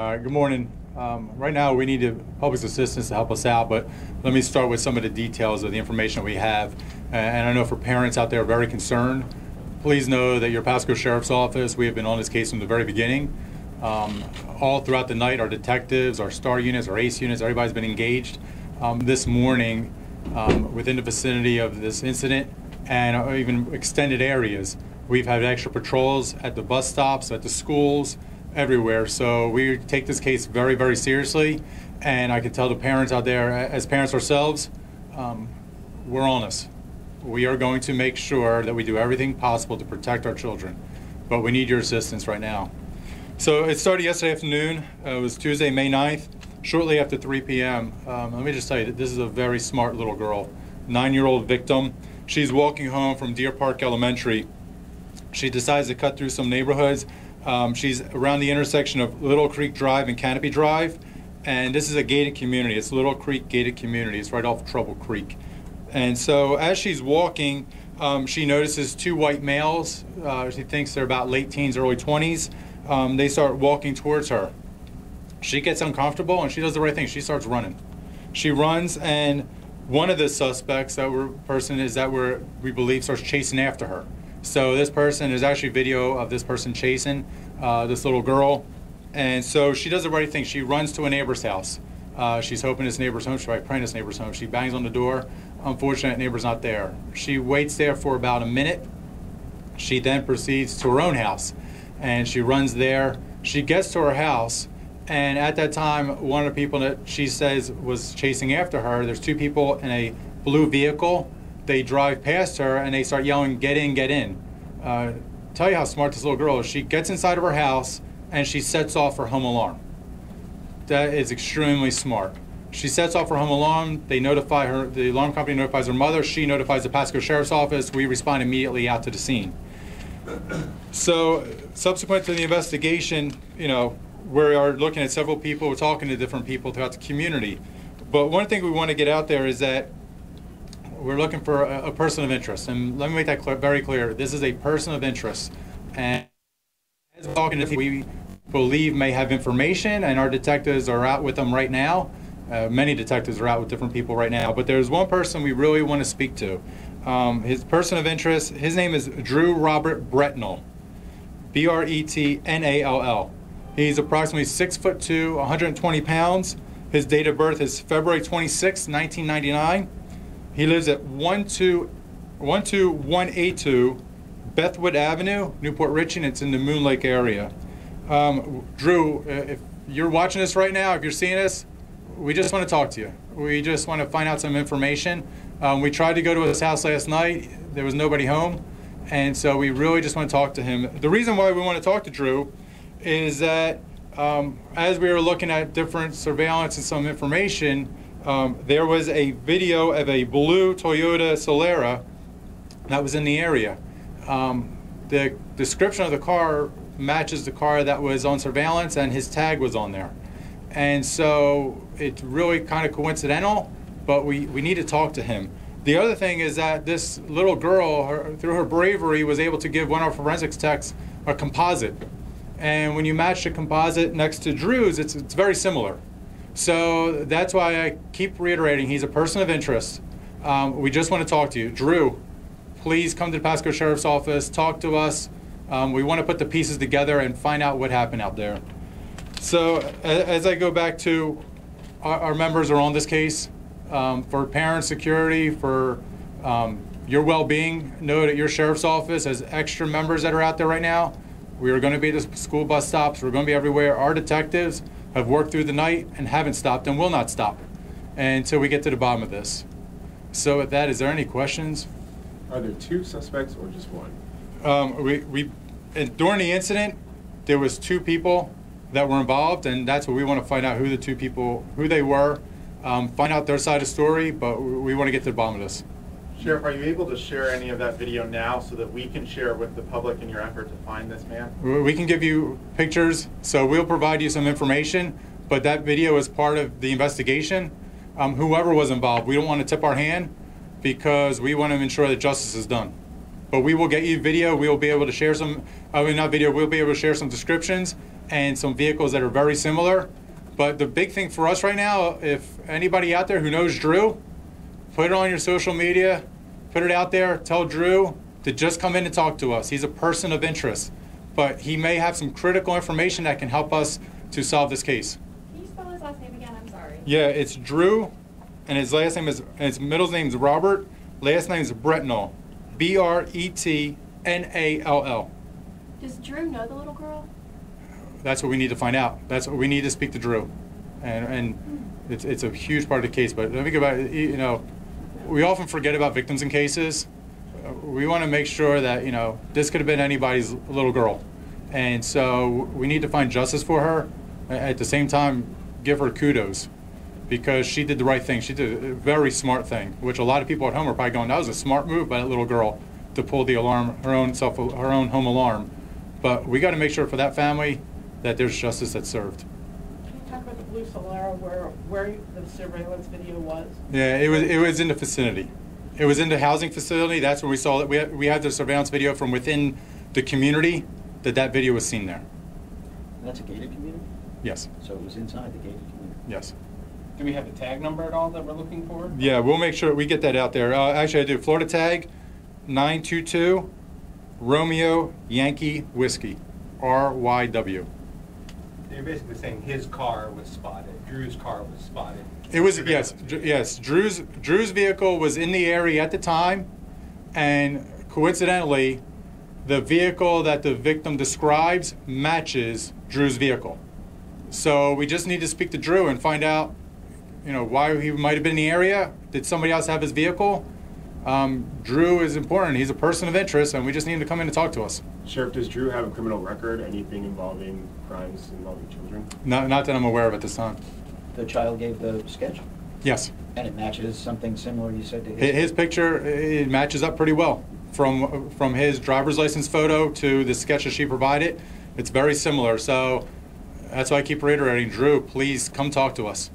Good morning. Right now we need public assistance to help us out, but let me start with some of the details of the information we have. And I know for parents out there very concerned, please know that your Pasco Sheriff's Office, we have been on this case from the very beginning. All throughout the night, our detectives, our STAR units, our ACE units, everybody's been engaged. This morning, within the vicinity of this incident and even extended areas, we've had extra patrols at the bus stops, at the schools, everywhere. So we take this case very, very seriously, and I can tell the parents out there, as parents ourselves, we're on this. We are going to make sure that we do everything possible to protect our children, but we need your assistance right now. So it started yesterday afternoon. It was Tuesday, May 9th, shortly after 3 p.m. Let me just tell you that this is a very smart little girl, 9-year-old victim. She's walking home from Deer Park Elementary. She decides to cut through some neighborhoods. She's around the intersection of Little Creek Drive and Canopy Drive, and this is a gated community. It's Little Creek gated community. It's right off Trouble Creek. And so as she's walking, she notices two white males. She thinks they're about late teens, early 20s. They start walking towards her. She gets uncomfortable and she does the right thing. She starts running. She runs, and one of the suspects we believe starts chasing after her. So this person, there's actually video of this person chasing this little girl. And so she does the right thing. She runs to a neighbor's house. She's hoping this neighbor's home. She's probably praying this neighbor's home. She bangs on the door. Unfortunately, neighbor's not there. She waits there for about a minute. She then proceeds to her own house, and she runs there. She gets to her house, and at that time, one of the people that she says was chasing after her, there's two people in a blue vehicle. They drive past her and they start yelling, "Get in, get in." Tell you how smart this little girl is. She gets inside of her house and she sets off her home alarm. That is extremely smart. She sets off her home alarm. They notify her, the alarm company notifies her mother. She notifies the Pasco Sheriff's Office. We respond immediately out to the scene. So subsequent to the investigation, we are looking at several people. We're talking to different people throughout the community. But one thing we want to get out there is that we're looking for a person of interest, and let me make that very clear. This is a person of interest, and as we're talking to people we believe may have information, and our detectives are out with them right now. Many detectives are out with different people right now, but there's one person we really want to speak to. His person of interest, his name is Drew Robert Bretnall, Bretnall. He's approximately 6'2", 120 pounds. His date of birth is February 26, 1999. He lives at 12182 Bethwood Avenue, Newport Richey, and it's in the Moon Lake area. Drew, if you're watching this right now, if you're seeing this, we just want to talk to you. We just want to find out some information. We tried to go to his house last night. There was nobody home, and so we really just want to talk to him. The reason why we want to talk to Drew is that as we were looking at different surveillance and some information, there was a video of a blue Toyota Solera that was in the area. The description of the car matches the car that was on surveillance, and his tag was on there. And so it's really kind of coincidental, but we need to talk to him. The other thing is that this little girl, through her bravery, was able to give one of our forensics techs a composite. And when you match the composite next to Drew's, it's very similar. So that's why I keep reiterating, he's a person of interest. We just want to talk to you. Drew, please come to the Pasco Sheriff's Office, talk to us. We want to put the pieces together and find out what happened out there. So as I go back to, our members are on this case. For parent security, for your well-being, know that your Sheriff's Office has extra members that are out there right now. We are going to be at the school bus stops. We're going to be everywhere. Our detectives have worked through the night and haven't stopped and will not stop until we get to the bottom of this. So with that, is there any questions? Are there two suspects or just one? During the incident, there was two people that were involved, and that's what we want to find out, who the two people, who they were, find out their side of the story, but we want to get to the bottom of this. Sheriff, are you able to share any of that video now so that we can share it with the public in your effort to find this man? We can give you pictures, so we'll provide you some information, but that video is part of the investigation. Whoever was involved, we don't want to tip our hand because we want to ensure that justice is done. But we will get you video. We will be able to share some, not video, we'll be able to share some descriptions and some vehicles that are very similar. But the big thing for us right now, if anybody out there who knows Drew, put it on your social media, put it out there, tell Drew to just come in and talk to us. He's a person of interest, but he may have some critical information that can help us to solve this case. Can you spell his last name again? I'm sorry. Yeah, it's Drew, and his last name is, and his middle name is Robert, last name is Bretnall, Bretnall. Does Drew know the little girl? That's what we need to find out. That's what we need to speak to Drew, and it's a huge part of the case. But let me go back. You know, we often forget about victims in cases. We want to make sure that, you know, this could have been anybody's little girl, and so we need to find justice for her. At the same time, give her kudos, because she did the right thing. She did a very smart thing, which a lot of people at home are probably going, that was a smart move by that little girl to pull the alarm, her own home alarm. But we got to make sure for that family that there's justice that's served. Can you talk about the blue Solara where the surveillance video was? Yeah, it was in the vicinity. It was in the housing facility. That's where we saw that. We had the surveillance video from within the community that video was seen there. And that's a gated community? Yes. So it was inside the gated community? Yes. Do we have a tag number at all that we're looking for? Yeah, we'll make sure we get that out there. Actually, I do. Florida tag 922 Romeo Yankee Whiskey, RYW. You're basically saying his car was spotted, Drew's car was spotted. It was, yes, yes. Drew's vehicle was in the area at the time, and coincidentally, the vehicle that the victim describes matches Drew's vehicle. So we just need to speak to Drew and find out, you know, why he might have been in the area. Did somebody else have his vehicle? Drew is important. He's a person of interest, and we just need him to come in and talk to us. Sheriff, does Drew have a criminal record? Anything involving crimes involving children? Not that I'm aware of at this time. The child gave the sketch? Yes. And it matches something similar, you said, to his? His picture, it matches up pretty well. From his driver's license photo to the sketch that she provided, it's very similar. So that's why I keep reiterating, Drew, please come talk to us.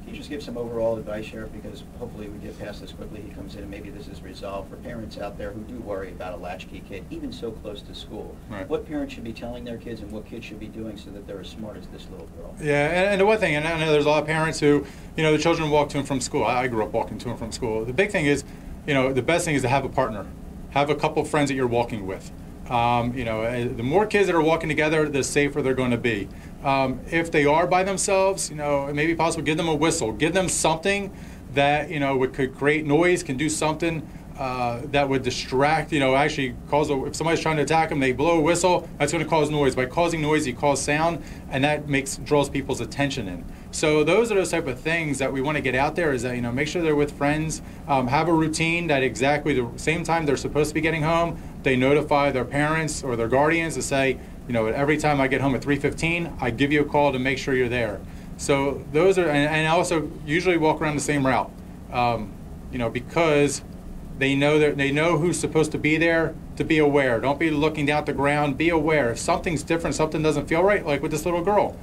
Can you just give some overall advice, Sheriff, because hopefully we get past this quickly, he comes in and maybe this is resolved, for parents out there who do worry about a latchkey kid, even so close to school. Right. What parents should be telling their kids and what kids should be doing so that they're as smart as this little girl? Yeah, and the one thing, and I know there's a lot of parents who, you know, the children walk to and from school. I grew up walking to and from school. The big thing is, you know, the best thing is to have a partner. Have a couple friends that you're walking with. You know, the more kids that are walking together, the safer they're going to be. If they are by themselves, you know, it may be possible, give them a whistle. Give them something that, you know, could create noise, can do something that would distract, you know, actually cause, if somebody's trying to attack them, they blow a whistle, that's going to cause noise. By causing noise, you cause sound, and that draws people's attention in. So those are those type of things that we want to get out there, is that, you know, make sure they're with friends, have a routine that exactly the same time they're supposed to be getting home, they notify their parents or their guardians to say, you know, every time I get home at 3:15, I give you a call to make sure you're there. So those are, and also usually walk around the same route, you know, because they know who's supposed to be there, to be aware. Don't be looking down at the ground, be aware. If something's different, something doesn't feel right, like with this little girl.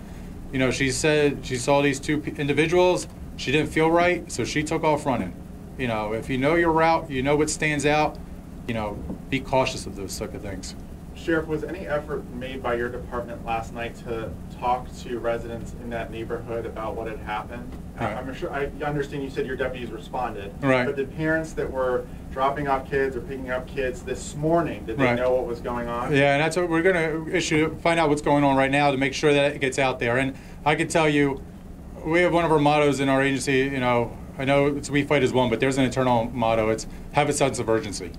You know, she said she saw these two individuals, she didn't feel right, so she took off running. You know, if you know your route, you know what stands out, you know, be cautious of those type of things. Sheriff, was any effort made by your department last night to talk to residents in that neighborhood about what had happened? Right. I'm sure, I understand you said your deputies responded. Right. But did parents that were dropping off kids or picking up kids this morning, did they Right. know what was going on? Yeah, and that's what we're going to find out what's going on right now to make sure that it gets out there. And I can tell you, we have one of our mottos in our agency, you know, I know it's we fight as one, but there's an internal motto. It's have a sense of urgency.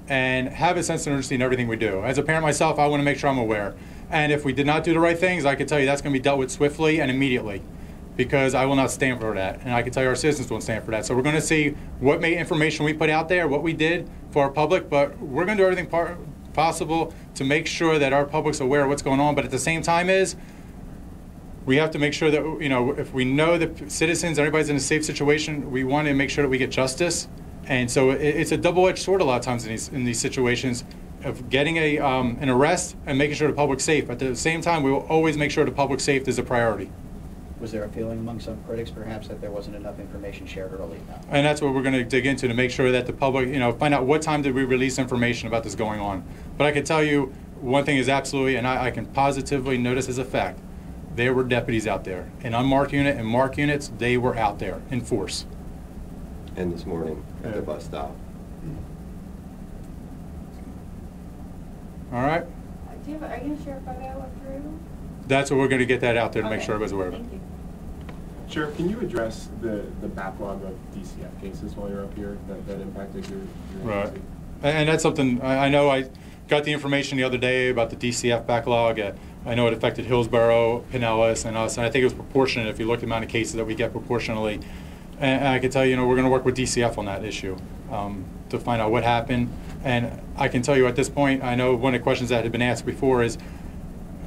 And have a sense of urgency in everything we do. As a parent myself, I want to make sure I'm aware. And if we did not do the right things, I can tell you that's going to be dealt with swiftly and immediately, because I will not stand for that. And I can tell you our citizens won't stand for that. So we're going to see what information we put out there, what we did for our public, but we're going to do everything possible to make sure that our public's aware of what's going on. But at the same time we have to make sure that, you know, if we know that citizens, everybody's in a safe situation, we want to make sure that we get justice. And so it's a double-edged sword a lot of times in these situations of getting an arrest and making sure the public's safe. At the same time, we will always make sure the public's safety is a priority. Was there a feeling among some critics, perhaps, that there wasn't enough information shared early enough? And that's what we're going to dig into to make sure that the public, you know, find out what time did we release information about this going on. But I can tell you one thing is absolutely, and I can positively notice as a fact, there were deputies out there. An unmarked unit and marked units, they were out there in force. And this morning at the bus stop. All right? Are you going to share a photo of Drew? That's what we're going to get that out there to make Okay. sure everybody's aware of it. Thank you. Sheriff, can you address the backlog of DCF cases while you're up here that impacted your Right. agency? And that's something, I know I got the information the other day about the DCF backlog. I know it affected Hillsborough, Pinellas, and us, and I think it was proportionate if you look at the amount of cases that we get proportionally. And I can tell you, we're going to work with DCF on that issue to find out what happened. And I can tell you at this point, I know one of the questions that had been asked before is,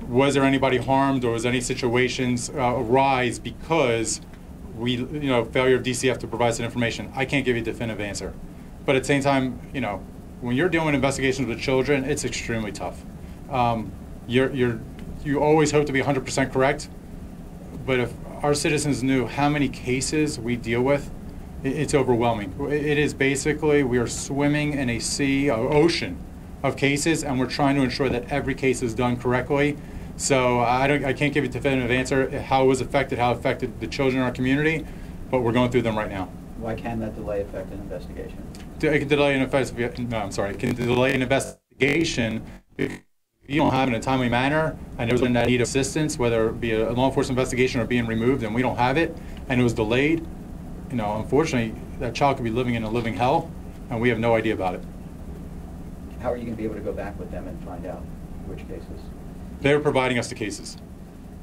was there anybody harmed or was any situations arise because failure of DCF to provide that information? I can't give you a definitive answer. But at the same time, when you're doing investigations with children, it's extremely tough. You always hope to be 100% correct, but if our citizens knew how many cases we deal with, it's overwhelming. It is basically, we are swimming in a ocean of cases, and we're trying to ensure that every case is done correctly. So I can't give you a definitive answer how it affected the children in our community, but we're going through them right now. Why can that delay affect an investigation? It can delay an investigation if you don't have it in a timely manner, and there's one that need assistance, whether it be a law enforcement investigation or being removed, and we don't have it, and it was delayed. Unfortunately, that child could be living in a living hell, and we have no idea about it. How are you going to be able to go back with them and find out which cases? They're providing us the cases.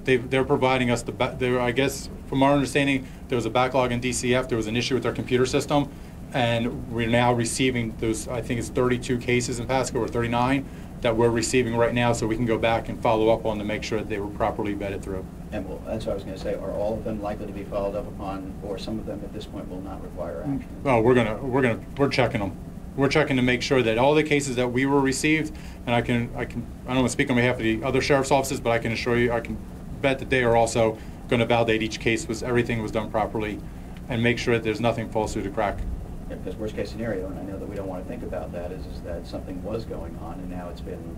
They're providing us I guess, from our understanding, there was a backlog in DCF. There was an issue with their computer system, and we're now receiving those, I think it's 32 cases in Pasco, or 39, that we're receiving right now, so we can go back and follow up on to make sure that they were properly vetted through. And that's what I was going to say. Are all of them likely to be followed up upon, or some of them at this point will not require action? Oh, we're checking them. We're checking to make sure that all the cases that we were received, and I don't want to speak on behalf of the other sheriff's offices, but I can assure you, I can bet that they are also going to validate each case everything was done properly, and make sure that there's nothing falls through the crack. Yeah, because worst case scenario, and I know that we don't want to think about that, is that something was going on and now it's been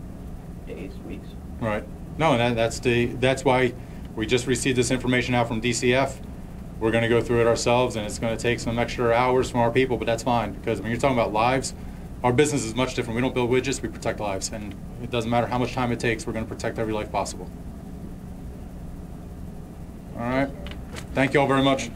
days, weeks. Right. No, and that's why we just received this information out from DCF. We're going to go through it ourselves, and it's going to take some extra hours from our people, but that's fine, because when you're talking about lives, our business is much different. We don't build widgets, we protect lives, and it doesn't matter how much time it takes, we're going to protect every life possible. All right. Thank you all very much.